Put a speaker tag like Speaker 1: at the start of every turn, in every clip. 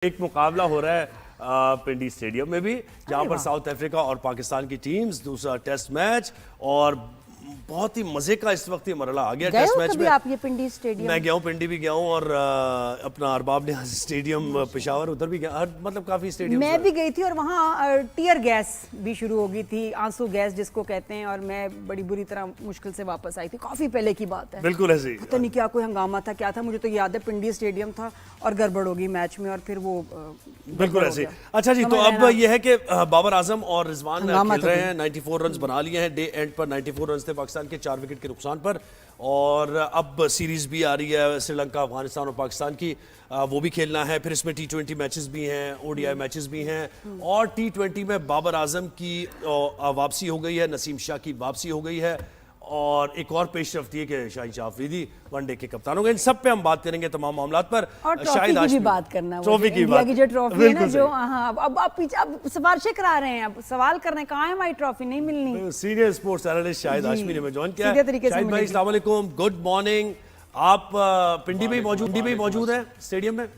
Speaker 1: एक मुकाबला हो रहा है पिंडी स्टेडियम में भी, जहां पर साउथ अफ्रीका और पाकिस्तान की टीम्स दूसरा टेस्ट मैच, और बहुत ही मजे का इस वक्त ये मरला आ गया टेस्ट मैच में।
Speaker 2: आप ये पिंडी स्टेडियम?
Speaker 1: मैं गया हूँ, पिंडी भी गया हूँ, और अपना अरबाब ने स्टेडियम पेशावर उधर भी गया, मतलब काफी स्टेडियम
Speaker 2: मैं भी गई थी, और वहाँ टीयर गैस भी शुरू हो गई थी, आंसू गैस जिसको कहते हैं, और मैं बड़ी बुरी तरह मुश्किल से वापस आई थी। काफी पहले की बात है,
Speaker 1: बिल्कुल ऐसे ही।
Speaker 2: पता नहीं क्या कोई हंगामा था, क्या था, मुझे तो याद है पिंडी स्टेडियम था और गड़बड़ होगी मैच में, और फिर वो
Speaker 1: बिल्कुल ऐसे। अच्छा जी, तो अब ये है कि बाबर आजम और रिजवान खेल रहे हैं, 94 रन बना लिए हैं। डे एंड पर 94 रन थे पाकिस्तान के 4 विकेट के नुकसान पर, और अब सीरीज भी आ रही है श्रीलंका, अफगानिस्तान और पाकिस्तान की, वो भी खेलना है। फिर इसमें T20 मैचेस भी हैं, ODI मैचेस भी हैं, और T20 में बाबर आजम की वापसी हो गई है, नसीम शाह की वापसी हो गई है, और एक और पेशरफ्त है कि शाहिद शाह अफरीदी वनडे के कप्तान हो गए। इन सब पे हम बात करेंगे, तमाम मामलात पर।
Speaker 2: और शाहिद की भी बात करना,
Speaker 1: ट्रॉफी की
Speaker 2: बात, जो ट्रॉफी है ना, जो अब सिफारिशें करा रहे हैं, अब सवाल कर रहे हैं कहाँ है हमारी ट्रॉफी, नहीं मिलनी।
Speaker 1: Senior sports analyst Shahid Hashmi ने ज्वाइन किया।
Speaker 2: शाहिद
Speaker 1: भाई अस्सलाम वालेकुम, गुड मॉर्निंग। आप पिंडी में मौजूद हैं स्टेडियम में?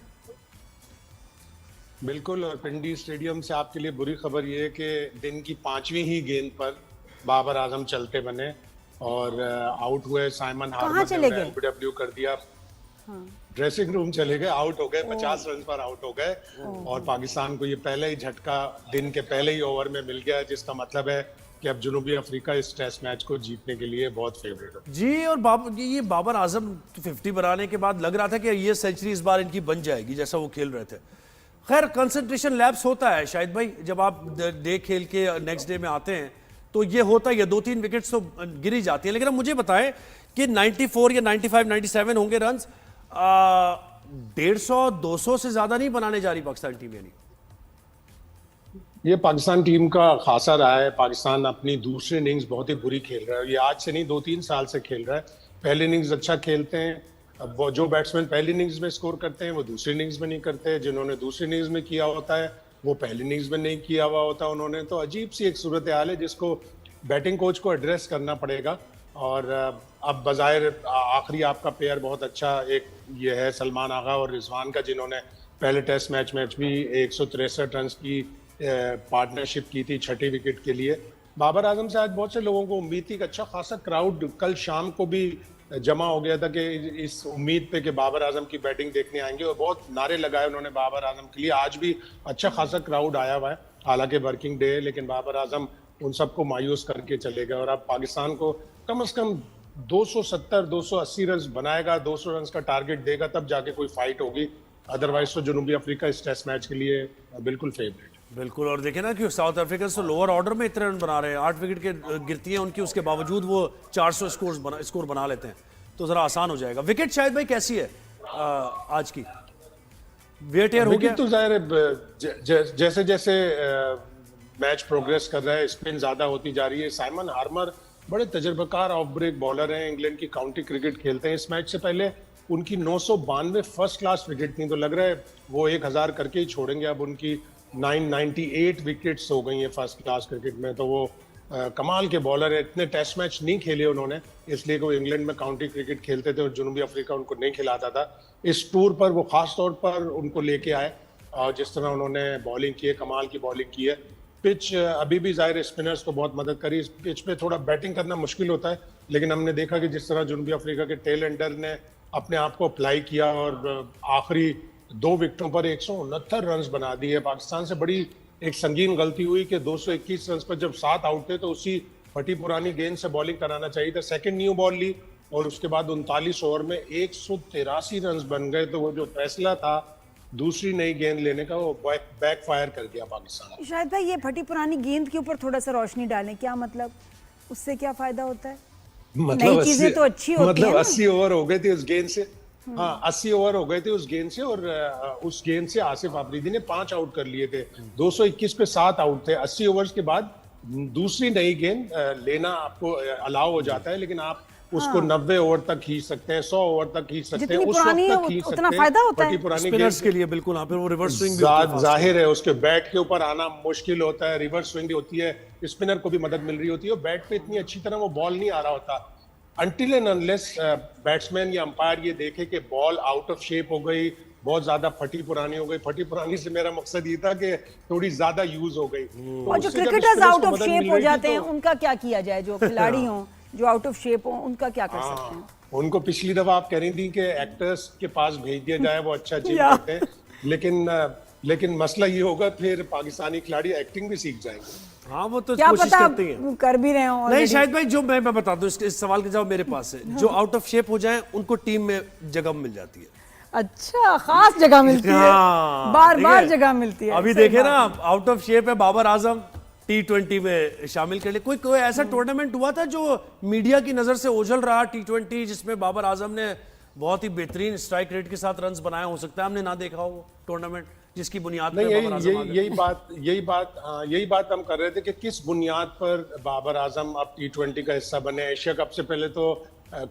Speaker 3: बिल्कुल, और पिंडी स्टेडियम से आपके लिए बुरी खबर ये है कि दिन की 5वीं ही गेंद पर बाबर आजम चलते बने और आउट हुए। साइमन हार्मर ने एलबीडब्ल्यू कर दिया, ड्रेसिंग रूम चले गए, आउट हो गए, 50 रन पर आउट हो गए, और पाकिस्तान को ये पहले ही झटका दिन के पहले ही ओवर में मिल गया, जिसका मतलब है कि अब जनूबी अफ्रीका इस टेस्ट मैच को जीतने के लिए बहुत फेवरेट है
Speaker 1: जी। और ये बाबर आजम 50 बनाने के बाद लग रहा था कि ये सेंचुरी इस बार इनकी बन जाएगी, जैसा वो खेल रहे थे। खैर, कंसंट्रेशन लैप्स होता है शायद भाई, जब आप डे खेल के नेक्स्ट डे में आते हैं तो ये होता है, 2-3 विकेट्स तो गिरी जाती हैं। लेकिन अब मुझे बताएं कि 94 या 95, 97 होंगे रन, 150-200 से ज्यादा नहीं बनाने जा रही पाकिस्तान टीम। यानी
Speaker 3: ये पाकिस्तान टीम का खासा रहा है। पाकिस्तान अपनी दूसरी इनिंग्स बहुत ही बुरी खेल रहा है। ये आज से नहीं, 2-3 साल से खेल रहा है। पहली इनिंग्स अच्छा खेलते हैं, वो जो बैट्समैन पहली इनिंग्स में स्कोर करते हैं वो दूसरी इनिंग्स में नहीं करते, जिन्होंने दूसरी इनिंग्स में किया होता है वो पहली इनिंग्स में नहीं किया हुआ होता उन्होंने। तो अजीब सी एक सूरत हाल है जिसको बैटिंग कोच को एड्रेस करना पड़ेगा। और अब बज़ाहिर आखिरी आपका प्लेयर बहुत अच्छा एक ये है सलमान आगा और रिजवान का, जिन्होंने पहले टेस्ट मैच भी 163 रन की पार्टनरशिप की थी 6ठी विकेट के लिए। बाबर आजम से आज बहुत से लोगों को उम्मीद थी कि अच्छा खासा क्राउड कल शाम को भी जमा हो गया था कि इस उम्मीद पे कि बाबर आजम की बैटिंग देखने आएंगे, और बहुत नारे लगाए उन्होंने बाबर आजम के लिए। आज भी अच्छा खासा क्राउड आया हुआ है, हालांकि वर्किंग डे है, लेकिन बाबर आजम उन सबको मायूस करके चले गए। और अब पाकिस्तान को कम से कम 270-280 रन बनाएगा, 200 रन का टारगेट देगा, तब जाके कोई फाइट होगी। अदरवाइज तो जनूबी अफ्रीका इस टेस्ट मैच के लिए बिल्कुल फेवरेट।
Speaker 1: बिल्कुल, और देखें ना कि साउथ अफ्रीका तो लोअर ऑर्डर में इतने रन बना रहे हैं, 8 विकेट के गिरती हैं उनकी, उसके बावजूद वो 400 स्कोर बना लेते हैं, तो जरा आसान हो जाएगा। विकेट शायद भाई कैसी है आज की? वेटेयर हो गया
Speaker 3: तो जाहिर है जैसे जैसे मैच प्रोग्रेस कर रहा है, स्पिन ज्यादा होती जा रही है। साइमन हार्मर बड़े तजर्बाकार ऑफ ब्रेक बॉलर हैं, इंग्लैंड की काउंटी क्रिकेट खेलते हैं। इस मैच से पहले उनकी 992 फर्स्ट क्लास विकेट थी, तो लग रहा है वो 1000 करके ही छोड़ेंगे। अब उनकी 998 विकेट्स हो गई हैं फर्स्ट क्लास क्रिकेट में, तो वो कमाल के बॉलर है। इतने टेस्ट मैच नहीं खेले उन्होंने, इसलिए कि वो इंग्लैंड में काउंटी क्रिकेट खेलते थे और जनूबी अफ्रीका उनको नहीं खिलाता था। इस टूर पर वो खास तौर पर उनको लेके आए, और जिस तरह उन्होंने बॉलिंग की है, कमाल की बॉलिंग की है। पिच अभी भी जाहिर स्पिनर्स को बहुत मदद करी। इस पिच पे थोड़ा बैटिंग करना मुश्किल होता है, लेकिन हमने देखा कि जिस तरह जनूबी अफ्रीका के टेल एंडर ने अपने आप को अप्लाई किया और आखिरी 2 विकेटों पर 169 रन बना दिए। पाकिस्तान से बड़ी एक संगीन गलती हुई कि 221 रन पर जब 7 आउट थे तो उसी फटी पुरानी गेंद से बॉलिंग कराना चाहिए था। सेकंड न्यू बॉल ली और उसके बाद 39 ओवर में 183 रन बन गए, तो वो जो फैसला था दूसरी नई गेंद लेने का, वो बैक फायर कर गया पाकिस्तान।
Speaker 2: शायद भाई ये फटी पुरानी गेंद के ऊपर थोड़ा सा रोशनी डालें, क्या मतलब, उससे क्या फायदा होता है?
Speaker 3: मतलब
Speaker 2: नई चीजें तो अच्छी होती
Speaker 3: मतलब
Speaker 2: है
Speaker 3: 80 ओवर हो गए थे उस गेंद से। हाँ, 80 ओवर हो गए थे उस गेंद से, और उस गेंद से आसिफ अफरीदी ने 5 आउट कर लिए थे। 221 पे 7 आउट थे। 80 ओवर्स के बाद दूसरी नई गेंद लेना आपको अलाउ हो जाता है, लेकिन आप उसको 90 ओवर तक खींच सकते हैं, 100 ओवर तक खींच सकते हैं, उस वक्त तक खींच सकते हैं।
Speaker 2: फायदा होता है
Speaker 3: पुरानी
Speaker 1: स्पिनर्स के लिए। बिल्कुल, हाँ, फिर वो रिवर्स स्विंग भी
Speaker 3: जाहिर है उसके बैट के ऊपर आना मुश्किल होता है, रिवर्स स्विंग होती है, स्पिनर को भी मदद मिल रही होती है, और बैट पे इतनी अच्छी तरह वो बॉल नहीं आ रहा होता अनटिल एंड अनलेस बैट्समैन या अंपायर ये देखे कि बॉल आउट ऑफ शेप हो गई, बहुत ज्यादा फटी पुरानी हो गई। फटी पुरानी से मेरा मकसद ये था कि थोड़ी ज्यादा यूज हो गई। तो
Speaker 2: और जो
Speaker 3: उससे जब
Speaker 2: क्रिकेटर्स
Speaker 3: स्पिनर्स
Speaker 2: आउट
Speaker 3: को
Speaker 2: ऑफ
Speaker 3: मदद
Speaker 2: शेप
Speaker 3: मिल
Speaker 2: हो
Speaker 3: रही थी
Speaker 2: जाते हैं,
Speaker 3: तो
Speaker 2: उनका क्या किया जाए? जो खिलाड़ी हों जो आउट ऑफ शेप हो, उनका क्या कर सकते हैं?
Speaker 3: उनको पिछली दफा आप कह रही थी कि एक्टर्स के पास भेज दिया जाए, वो अच्छा अचीव
Speaker 2: या।
Speaker 3: करते हैं, लेकिन मसला ये होगा फिर पाकिस्तानी खिलाड़ी एक्टिंग भी सीख जाएंगे।
Speaker 1: हाँ वो तो
Speaker 2: क्या
Speaker 1: कोशिश
Speaker 2: पता
Speaker 1: करती हैं।
Speaker 2: कर भी रहे हो
Speaker 1: नहीं
Speaker 2: already।
Speaker 1: शायद भाई, जो मैं बता दूं, इस सवाल का जवाब मेरे पास है। जो आउट ऑफ शेप हो जाए उनको टीम में जगह मिल जाती है।
Speaker 2: अच्छा, खास जगह मिलती है,
Speaker 1: हाँ,
Speaker 2: बार बार
Speaker 1: देखिए,
Speaker 2: जगह मिलती है।
Speaker 1: अभी
Speaker 2: सही
Speaker 1: देखे
Speaker 2: बात
Speaker 1: ना, आउट ऑफ शेप है बाबर आजम, T20 में शामिल कर ले। कोई ऐसा टूर्नामेंट हुआ था जो मीडिया की नजर से ओझल रहा, T20, जिसमें बाबर आजम ने बहुत ही बेहतरीन स्ट्राइक रेट के साथ रन्स बनाए? हो सकता है हमने ना देखा हो टूर्नामेंट जिसकी बुनियाद पर बाबर आजम आ गए।
Speaker 3: यही बात हम कर रहे थे कि किस बुनियाद पर बाबर आजम अब T20 का हिस्सा बने। एशिया कप से पहले तो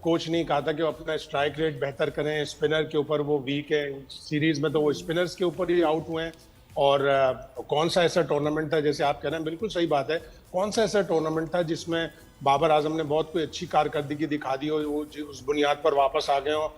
Speaker 3: कोच ने कहा था कि वो अपना स्ट्राइक रेट बेहतर करें, स्पिनर के ऊपर वो वीक है। सीरीज में तो वो स्पिनर्स के ऊपर ही आउट हुए हैं। और कौन सा ऐसा टूर्नामेंट था, जैसे आप कह रहे हैं, बिल्कुल सही बात है, कौन सा ऐसा टूर्नामेंट था जिसमें बाबर आजम ने बहुत कोई अच्छी कारकर्दगी दिखा दी हो, वो उस बुनियाद पर वापस आ गए हो।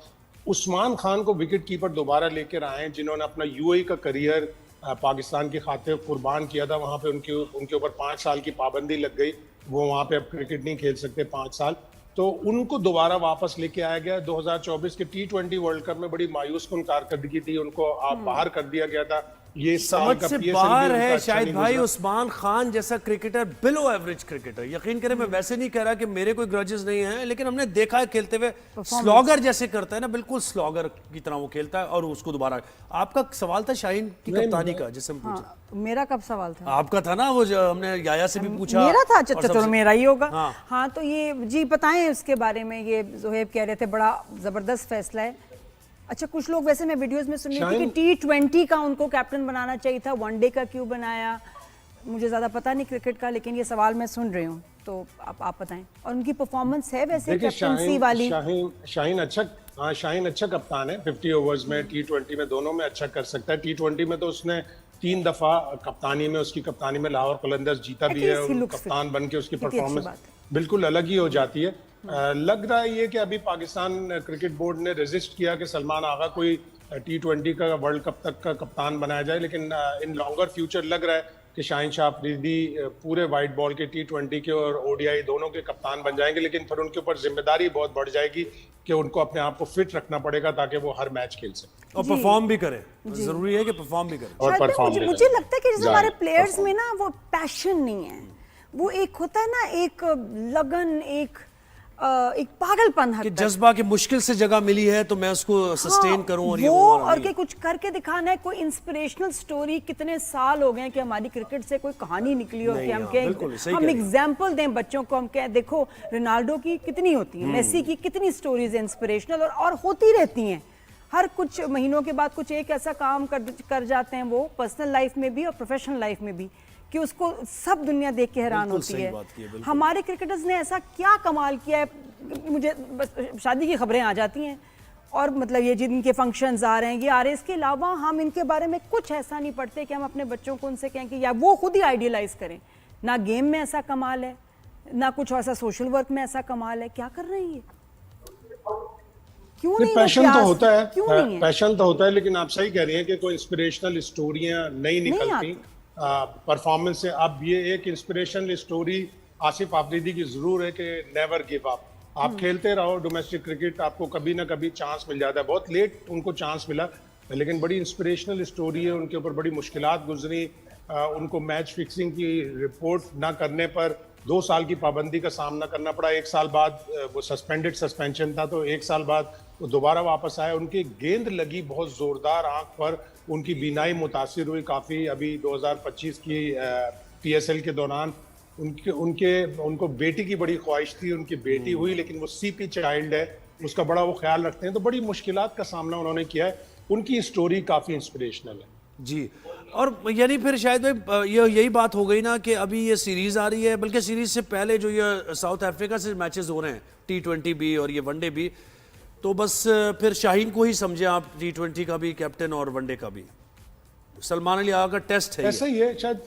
Speaker 3: उस्मान खान को विकेट कीपर दोबारा लेकर आए, जिन्होंने अपना यूएई का करियर पाकिस्तान की खातिर कुर्बान किया था। वहां पे उनके ऊपर 5 साल की पाबंदी लग गई, वो वहां पे अब क्रिकेट नहीं खेल सकते 5 साल। तो उनको दोबारा वापस लेके आया गया। 2024 के T20 वर्ल्ड कप में बड़ी मायूस कुन कारकर्दगी थी, उनको बाहर कर दिया गया था। ये साल
Speaker 1: समझ
Speaker 3: का
Speaker 1: से
Speaker 3: PSL भी
Speaker 1: बाहर
Speaker 3: उनका
Speaker 1: है
Speaker 3: अच्छा
Speaker 1: शायद
Speaker 3: नहीं
Speaker 1: भाई।
Speaker 3: गुजरा।
Speaker 1: उस्मान खान जैसा क्रिकेटर, बिलो एवरेज क्रिकेटर, यकीन करें, मैं वैसे नहीं कह रहा कि मेरे कोई ग्रजेस नहीं है, लेकिन हमने देखा है खेलते हुए, स्लॉगर जैसे करता है ना, बिल्कुल स्लॉगर की तरह वो खेलता है। और उसको दोबारा, आपका सवाल था शाहीन की कप्तानी का, जिससे हम पूछा।
Speaker 2: हाँ, मेरा कब सवाल था?
Speaker 1: आपका था ना, वो जो हमने याया से भी पूछा।
Speaker 2: मेरा था? अच्छा
Speaker 1: और
Speaker 2: चलो
Speaker 1: सबसे-
Speaker 2: मेरा ही होगा।
Speaker 1: हाँ।
Speaker 2: हाँ तो ये जी बताएं इसके बारे में। ये जोहेब कह रहे थे बड़ा जबरदस्त फैसला है। अच्छा, कुछ लोग वैसे मैं वीडियोस में सुन रही थी कि T20 का उनको कैप्टन बनाना चाहिए था, वनडे का क्यों बनाया? मुझे ज्यादा पता नहीं क्रिकेट का, लेकिन ये सवाल मैं सुन रही हूँ, तो आप बताएं। और उनकी परफॉर्मेंस है वैसे
Speaker 3: देखिए,
Speaker 2: कैप्टनसी वाली?
Speaker 3: शाहीन अच्छा कप्तान है। 50 ओवर्स में, T20 में, दोनों में अच्छा कर सकता है। T20 में तो उसने 3 दफा उसकी कप्तानी में लाहौर कलंदर्स जीता भी है। कप्तान बन के उसकी परफॉर्मेंस बिल्कुल अलग ही हो जाती है। लग रहा है ये कि अभी पाकिस्तान क्रिकेट बोर्ड ने रेजिस्ट किया कि सलमान आगा कोई T20 का वर्ल्ड कप तक का कप्तान बनाया जाए, लेकिन इन लॉन्गर फ्यूचर लग रहा है कि शाहीन शाह अफरीदी पूरे वाइट बॉल के T20 के और ODI दोनों के कप्तान बन जाएंगे। लेकिन फिर उनके ऊपर जिम्मेदारी बहुत बढ़ जाएगी कि उनको अपने आप को फिट रखना पड़ेगा ताकि वो हर मैच खेल सके
Speaker 1: और परफॉर्म भी करे। जरूरी है कि परफॉर्म भी करे।
Speaker 3: और परफॉर्म भी
Speaker 2: मुझे लगता है कि जैसे हमारे प्लेयर्स
Speaker 3: perform।
Speaker 2: में ना वो पैशन नहीं है, वो एक होता है ना, एक लगन, एक पागलपन हद
Speaker 1: कि
Speaker 2: तक।
Speaker 1: जज्बा की मुश्किल से जगह मिली है तो मैं उसको सस्टेन करूं। और ये
Speaker 2: वो
Speaker 1: वाला
Speaker 2: और
Speaker 1: नहीं
Speaker 2: के
Speaker 1: है।
Speaker 2: कुछ करके दिखाना है। कोई इंस्पिरेशनल स्टोरी, कितने साल हो गए कि हमारी क्रिकेट से कोई कहानी निकली हो
Speaker 1: नहीं,
Speaker 2: कि हम
Speaker 1: हाँ,
Speaker 2: कहें,
Speaker 1: बिल्कुल, सही
Speaker 2: हम
Speaker 1: कह रही हैं।
Speaker 2: एग्जाम्पल दें बच्चों को, हम कहें देखो रोनाल्डो की कितनी होती है, मेसी की कितनी स्टोरीज इंस्पिरेशनल और होती रहती हैं। हर कुछ महीनों के बाद कुछ एक ऐसा काम कर जाते हैं वो, पर्सनल लाइफ में भी और प्रोफेशनल लाइफ में भी, कि उसको सब दुनिया देख के हैरान
Speaker 1: बिल्कुल
Speaker 2: होती
Speaker 1: सही
Speaker 2: है।
Speaker 1: बात की है, बिल्कुल।
Speaker 2: हमारे क्रिकेटर्स ने ऐसा क्या कमाल किया है? मुझे बस शादी की खबरें आ जाती हैं और मतलब ये जिनके फंक्शंस आ रहे हैं, ये आ रहे हैं, इसके अलावा हम इनके बारे में कुछ ऐसा नहीं पढ़ते कि हम अपने बच्चों को उनसे कहें कि या वो खुद ही आइडियलाइज करें। ना गेम में ऐसा कमाल है, ना कुछ ऐसा सोशल वर्क में ऐसा कमाल है। क्या कर रही है? क्यों नहीं?
Speaker 3: पैशन तो होता है,
Speaker 2: क्यों नहीं है?
Speaker 3: पैशन तो होता है, लेकिन आप सही कह रही हैं कि कोई इंस्पिरेशनल स्टोरियां नहीं निकलती परफॉर्मेंस से। अब ये एक इंस्पिरेशनल स्टोरी आसिफ आफरीदी की जरूर है कि नेवर गिव अप। आप खेलते रहो डोमेस्टिक क्रिकेट, आपको कभी ना कभी चांस मिल जाता है। बहुत लेट उनको चांस मिला, लेकिन बड़ी इंस्पिरेशनल स्टोरी है। उनके ऊपर बड़ी मुश्किलात गुजरी। उनको मैच फिक्सिंग की रिपोर्ट ना करने पर 2 साल की पाबंदी का सामना करना पड़ा। 1 साल बाद वो सस्पेंशन था, तो 1 साल बाद वो दोबारा वापस आए। उनकी गेंद लगी बहुत जोरदार आंख पर, उनकी बीनाई मुतासिर हुई काफी। अभी 2025 की PSL के दौरान उनको बेटी की बड़ी ख्वाहिश थी, उनकी बेटी हुई, लेकिन वो CP चाइल्ड है, उसका बड़ा वो ख्याल रखते हैं। तो बड़ी मुश्किलात का सामना उन्होंने किया है। उनकी स्टोरी काफी इंस्पिरेशनल है
Speaker 1: जी। और यानी फिर शायद भाई यही बात हो गई ना कि अभी ये सीरीज आ रही है, बल्कि सीरीज से पहले जो ये साउथ अफ्रीका से मैचेस हो रहे हैं, T20 भी और ये वनडे भी, तो बस फिर शाहीन को ही समझे आप, T20 का भी कैप्टन और वनडे का भी। सलमान अली आगा का टेस्ट है
Speaker 3: ऐसा ही है। शायद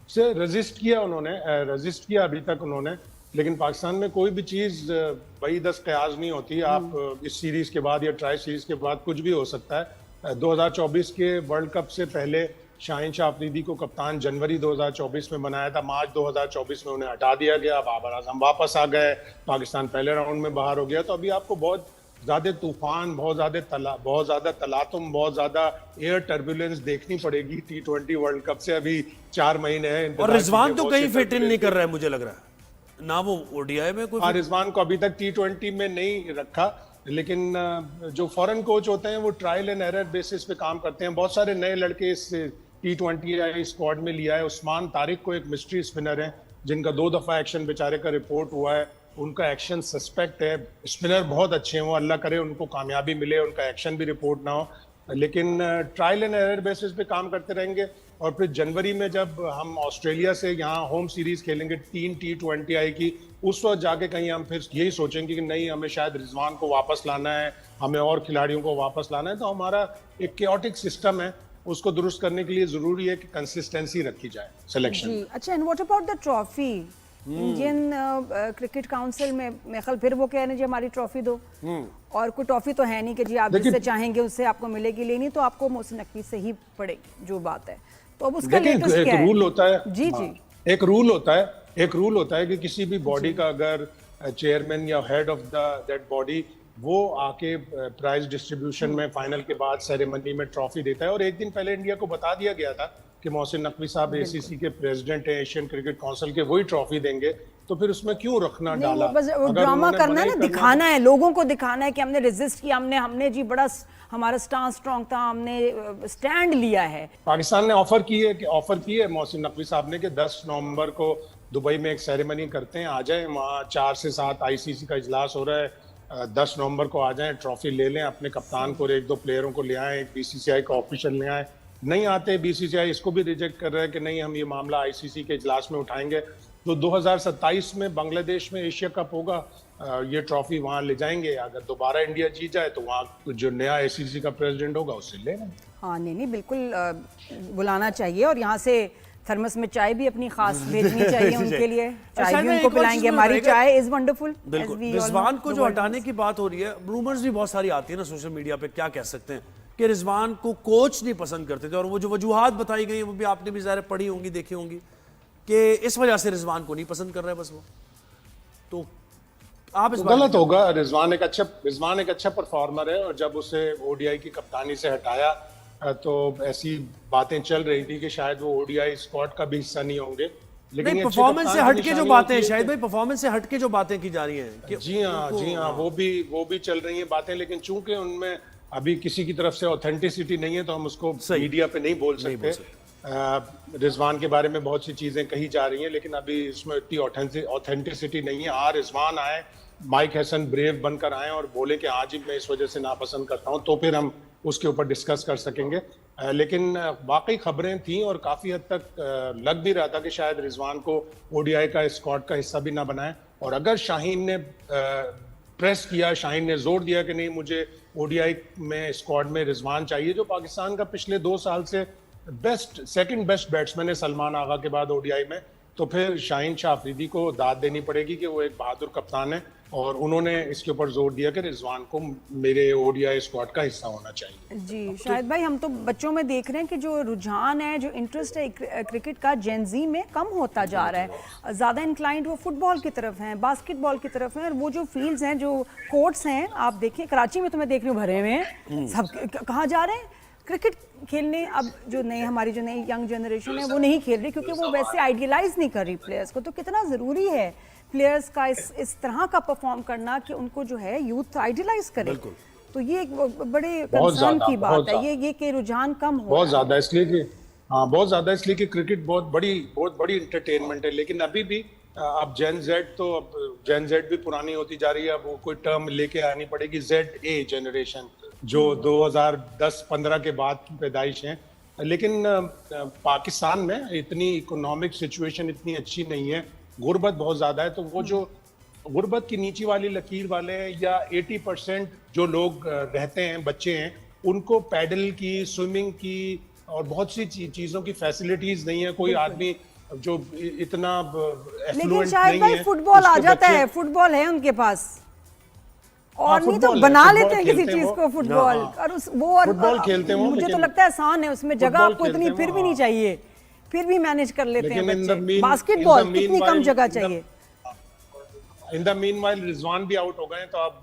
Speaker 3: से रजिस्ट किया अभी तक उन्होंने, लेकिन पाकिस्तान में कोई भी चीज बई दस कयास नहीं होती। आप इस सीरीज के बाद या ट्राई सीरीज के बाद कुछ भी हो सकता है। 2024 के वर्ल्ड कप से पहले शाहिन शाह अफरीदी को कप्तान जनवरी 2024 में बनाया था। मार्च 2024 में उन्हें हटा दिया गया। बाबर आजम वापस आ गए, पाकिस्तान पहले राउंड में बाहर हो गया। तो अभी आपको बहुत ज्यादा तूफान, बहुत ज्यादा तलातुम, बहुत ज्यादा एयर टर्बुलेंस देखनी पड़ेगी T20 वर्ल्ड कप से। अभी 4 महीने हैं।
Speaker 1: और रिजवान तो कहीं फिट इन नहीं कर रहा है, मुझे लग रहा है ना, वो ओडीआई में कोई।
Speaker 3: रिजवान को अभी तक T20 में नहीं रखा, लेकिन जो फॉरेन कोच होते हैं वो ट्रायल एंड एरर बेसिस पे काम करते हैं। बहुत सारे नए लड़के इस T20 स्क्वाड में लिया है। उस्मान तारिक को एक मिस्ट्री स्पिनर है, जिनका 2 दफा एक्शन बेचारे का रिपोर्ट हुआ है। उनका एक्शन सस्पेक्ट है। स्पिनर बहुत अच्छे हैं वो, अल्लाह करे उनको कामयाबी मिले, उनका एक्शन भी रिपोर्ट ना हो। लेकिन ट्रायल एंड एरर बेसिस पे काम करते रहेंगे। और फिर जनवरी में जब हम ऑस्ट्रेलिया से यहाँ होम सीरीज खेलेंगे 3 T20 की, उस वक्त जाके कहीं हम फिर यही सोचेंगे कि नहीं, हमें शायद रिजवान को वापस लाना है, हमें और खिलाड़ियों को वापस लाना है। तो हमारा एक केओटिक सिस्टम है, उसको दुरुस्त करने के लिए जरूरी है कि कंसिस्टेंसी रखी जाए सिलेक्शन।
Speaker 2: अच्छा, and what about the trophy? Indian cricket council में मेरे ख्याल फिर वो कह रहे हैं जी हमारी ट्रॉफी दो, और कोई ट्रॉफी तो है नहीं कि जी आप जिससे चाहेंगे उससे आपको मिलेगी, लेनी तो आपको मोहसिन नकवी से ही पड़ेगी जो बात है। तो अब उसका लेटेस्ट क्या है?
Speaker 3: रूल होता है
Speaker 2: जी जी,
Speaker 3: एक रूल होता है कि किसी भी बॉडी का अगर चेयरमैन या हेड ऑफ दैट बॉडी वो आके प्राइज डिस्ट्रीब्यूशन में फाइनल के बाद सेरेमनी में ट्रॉफी देता है। और एक दिन पहले इंडिया को बता दिया गया था कि मोहसिन नकवी साहब ACC के प्रेसिडेंट है, एशियन क्रिकेट काउंसिल के, वही ट्रॉफी देंगे। तो फिर उसमें क्यों रखना डाला?
Speaker 2: बस वो ड्रामा करना है ना, दिखाना है, लोगों को दिखाना है कि हमने रेजिस्ट किया, हमने जी बड़ा हमारा स्टांस स्ट्रांग था, हमने स्टैंड लिया है।
Speaker 3: पाकिस्तान ने ऑफर की है मोहसिन नकवी साहब ने कि 10 नवंबर को दुबई में एक सेरेमनी करते हैं, आ जाए। वहाँ 4 से 7 ICC का इजलास हो रहा है, 10 नवंबर को आ जाएं, ट्रॉफी ले लें, अपने कप्तान को और 1-2 प्लेयरों को ले आए, एक BCCI का ऑफिशियल ले आए। नहीं आते, BCCI इसको भी रिजेक्ट कर रहा है कि नहीं, हम ये मामला ICC के इजलास में उठाएंगे। तो 2027 में बांग्लादेश में एशिया कप होगा, ये ट्रॉफी वहाँ ले जाएंगे। अगर दोबारा इंडिया जीत जाए तो वहाँ जो नया ACC का प्रेसिडेंट होगा उससे ले लेंगे।
Speaker 2: हाँ, नहीं बिल्कुल बुलाना चाहिए, और यहाँ से थर्मस में चाय भी अपनी खास भेजनी चाहिए उनके लिए, चाय भी उनको पिलाएंगे। हमारी चाय इज वंडरफुल।
Speaker 1: रिजवान को जो हटाने की बात हो रही है, रूमर्स भी बहुत सारी आती है ना सोशल मीडिया पे, क्या कह सकते हैं कि रिजवान को कोच नहीं पसंद करते थे, और वो जो वजूहात बताई गई वो भी आपने भी ज़ाहिर पढ़ी होंगी, देखी होंगी, कि इस वजह से रिजवान को नहीं पसंद कर रहा है बस वो। तो आप इस
Speaker 3: गलत होगा। रिजवान एक अच्छा परफॉर्मर है, और जब उसे ODI की कप्तानी से हटाया तो ऐसी बातें चल रही थी कि शायद वो ODI स्क्वाड का भी हिस्सा नहीं होंगे। लेकिन
Speaker 1: परफॉर्मेंस से हटके जो बातें, शायद भाई परफॉर्मेंस से हटके जो बातें की जा रही हैं,
Speaker 3: जी हाँ, वो भी चल रही हैं बातें। लेकिन चूंकि उनमें अभी किसी की तरफ से ऑथेंटिसिटी नहीं है, तो हम उसको मीडिया पे नहीं बोल सकते। रिजवान के बारे में बहुत सी चीजें कही जा रही हैं, लेकिन अभी इसमें इतनी ऑथेंटिसिटी नहीं है। रिजवान आए, माइक हैसन ब्रेव बनकर आए और बोले कि आज ही मैं इस वजह से नापसंद करता हूं, तो फिर हम उसके ऊपर डिस्कस कर सकेंगे। लेकिन वाकई खबरें थी, और काफी हद तक लग भी रहा था कि शायद रिजवान को ODI का स्क्वाड का हिस्सा भी ना बनाए। और अगर शाहीन ने प्रेस किया, शाहीन ने जोर दिया कि नहीं, मुझे ODI में स्क्वाड में रिजवान चाहिए, जो पाकिस्तान का पिछले 2 साल से सेकंड बेस्ट बैट्समैन है सलमान आगा के बाद ODI में, तो फिर शाहीन शाह अफरीदी को दाद देनी पड़ेगी कि वो एक बहादुर कप्तान है। और उन्होंने इसके ऊपर जोर दिया कि रिजवान को मेरे ODI स्क्वाड का हिस्सा होना चाहिए।
Speaker 2: जी शाहिद भाई, हम तो बच्चों में देख रहे हैं कि जो रुझान है, जो इंटरेस्ट है क्रिकेट का जेनजी में कम होता जा रहा है। ज़्यादा इंक्लाइंड वो फुटबॉल की तरफ हैं, बास्केटबॉल की तरफ हैं, और वो जो फील्ड्स हैं, जो कोर्ट्स हैं, आप देखिए कराची में तो मैं देख रही हूँ भरे हुए हैं, सब कहाँ जा रहे हैं क्रिकेट खेलने। अब जो हमारी जो नई यंग जनरेशन है वो नहीं खेल रही, क्योंकि वो वैसे आइडियलाइज नहीं कर रही प्लेयर्स को। तो कितना ज़रूरी है प्लेयर्स का इस तरह का परफॉर्म करना कि उनको जो है यूथ आइडियलाइज करे। तो ये एक बड़े कंसर्न की बात है, ये कि रुझान कम हो
Speaker 3: बहुत ज़्यादा, इसलिए कि क्रिकेट बहुत बड़ी इंटरटेनमेंट है। लेकिन अभी भी अब जेन जेड भी पुरानी होती जा रही है। अब वो कोई टर्म लेके आनी पड़ेगी, ZA जनरेशन, जो 2010-15 के बाद की पैदाइश है। लेकिन पाकिस्तान में इतनी इकोनॉमिक सिचुएशन इतनी अच्छी नहीं है, गुर्बत बहुत ज्यादा है। तो वो जो गुर्बत की नीचे वाली लकीर वाले हैं, या 80% जो लोग रहते हैं, बच्चे हैं, उनको पैडल की, स्विमिंग की और बहुत सी चीजों की फैसिलिटीज नहीं है। कोई आदमी जो इतना
Speaker 2: लेकिन शायद भाई फुटबॉल आ जाता है, फुटबॉल है उनके पास। और नहीं तो
Speaker 3: फुटबॉल
Speaker 2: बना
Speaker 3: है,
Speaker 2: लेते हैं
Speaker 3: फुटबॉल
Speaker 2: किसी
Speaker 3: खेलते हैं
Speaker 2: चीज
Speaker 3: वो।
Speaker 2: को फुटबॉल और और
Speaker 3: फुटबॉल खेलते हैं वो,
Speaker 2: मुझे तो
Speaker 3: लेकिन
Speaker 2: लगता है आसान है, उसमें जगह
Speaker 3: फुटबॉल
Speaker 2: आपको इतनी
Speaker 3: खेलते हैं
Speaker 2: फिर
Speaker 3: वो,
Speaker 2: भी नहीं
Speaker 3: हाँ।
Speaker 2: चाहिए, फिर भी मैनेज कर लेते हैं
Speaker 3: लेकिन in the
Speaker 2: बच्चे।
Speaker 3: mean-
Speaker 2: बास्केटबॉल
Speaker 3: in the
Speaker 2: कितनी कम
Speaker 3: meanwhile-
Speaker 2: जगह
Speaker 3: in the-
Speaker 2: चाहिए।
Speaker 3: इन द मीनवाइल रिजवान भी आउट हो गए, तो अब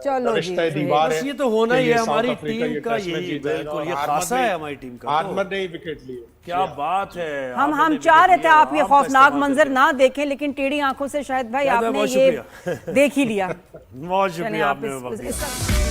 Speaker 2: चलो जी,
Speaker 3: रिश्ता
Speaker 2: सुहेल।
Speaker 3: दीवार
Speaker 1: बस
Speaker 3: है
Speaker 1: ये तो होना ही
Speaker 3: कि ये
Speaker 1: है,
Speaker 3: साउथ
Speaker 1: हमारी
Speaker 3: अफ्रीका
Speaker 1: टीम
Speaker 3: ये
Speaker 1: का
Speaker 3: टेस्ट मैच
Speaker 1: यही,
Speaker 3: जीत जाएगा।
Speaker 1: बिल्कुल,
Speaker 3: और
Speaker 1: ये
Speaker 3: हारमत
Speaker 1: खासा
Speaker 3: ने-
Speaker 1: है हमारी टीम का तो।
Speaker 3: हारमत ने ही विकेट लिए।
Speaker 1: क्या बात है,
Speaker 2: हम
Speaker 1: आपने
Speaker 2: चाह रहे
Speaker 1: विकेट
Speaker 2: थे
Speaker 1: लिया,
Speaker 2: आप ये
Speaker 1: आराम का
Speaker 2: खौफनाक
Speaker 1: इस्तेमाल
Speaker 2: मंजर
Speaker 1: करके।
Speaker 2: ना देखें, लेकिन टेढ़ी आंखों से शायद भाई
Speaker 1: बहुत
Speaker 2: आपने
Speaker 1: बहुत
Speaker 2: ये
Speaker 1: शुक्रिया।
Speaker 2: देख ही लिया।
Speaker 1: बहुत
Speaker 2: चलें
Speaker 1: शुक्रिया
Speaker 2: आप
Speaker 1: आपने वक्त दिया।
Speaker 2: इस